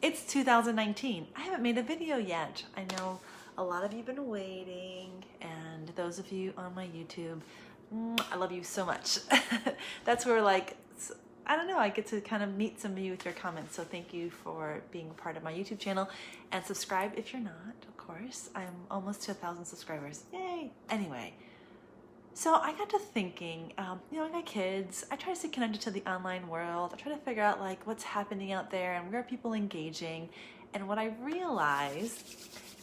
It's 2019. I haven't made a video yet. I know a lot of you have been waiting, and those of you on my YouTube, I love you so much. That's where, like, I don't know, I get to kind of meet some of you with your comments. So thank you for being a part of my YouTube channel, and subscribe if you're not, of course. I'm almost to 1,000 subscribers. Yay! Anyway, so I got to thinking, you know, I got kids. I try to stay connected to the online world. I try to figure out like what's happening out there and where are people engaging. And what I realized,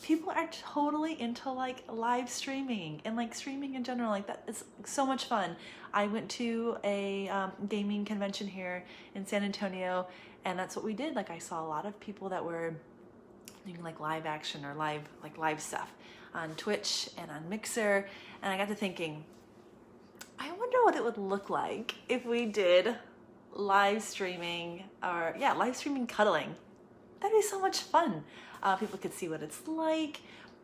people are totally into like live streaming and like streaming in general. Like that is so much fun. I went to a gaming convention here in San Antonio, and that's what we did. Like I saw a lot of people that were doing like live action or live stuff on Twitch and on Mixer. And I got to thinking, I wonder what it would look like if we did live streaming, or yeah, live streaming cuddling. That'd be so much fun. People could see what it's like.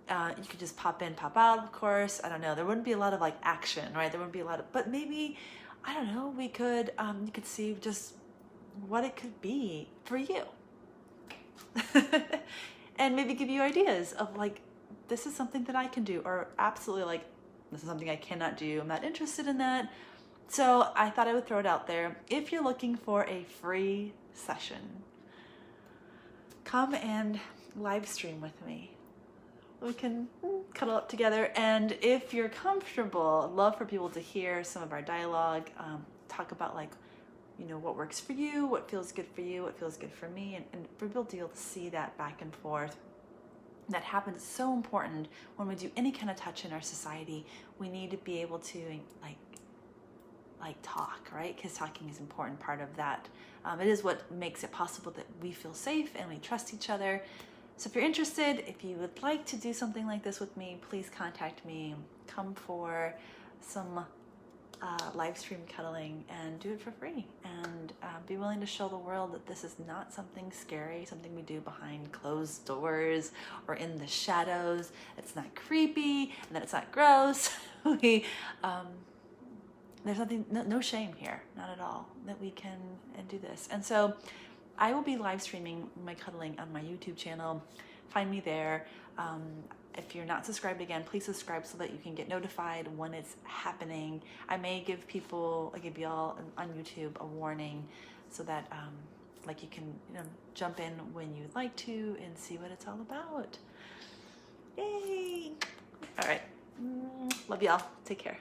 You could just pop in, pop out, of course. I don't know. There wouldn't be a lot of like action, right? There wouldn't be a lot of, but maybe, I don't know, we could, you could see just what it could be for you. And maybe give you ideas of like, this is something that I can do, or absolutely like, this is something I cannot do. I'm not interested in that. So I thought I would throw it out there. If you're looking for a free session, come and live stream with me. We can cuddle up together. And if you're comfortable, I'd love for people to hear some of our dialogue, talk about like, you know, what works for you, what feels good for you, what feels good for me, and for people to be able to see that back and forth. That happens. It's so important when we do any kind of touch in our society. We need to be able to like talk, right? Because talking is an important part of that. It is what makes it possible that we feel safe and we trust each other. So if you're interested, if you would like to do something like this with me, please contact me. Come for some live stream cuddling and do it for free, and be willing to show the world that this is not something scary, something we do behind closed doors or in the shadows. It's not creepy, and that it's not gross. There's nothing, no shame here, not at all, that we can do this. And so I will be live streaming my cuddling on my YouTube channel. Find me there. If you're not subscribed again, please subscribe so that you can get notified when it's happening. I may give people, I give y'all on YouTube a warning so that like you can, you know, jump in when you'd like to and see what it's all about. Yay! All right. Love y'all. Take care.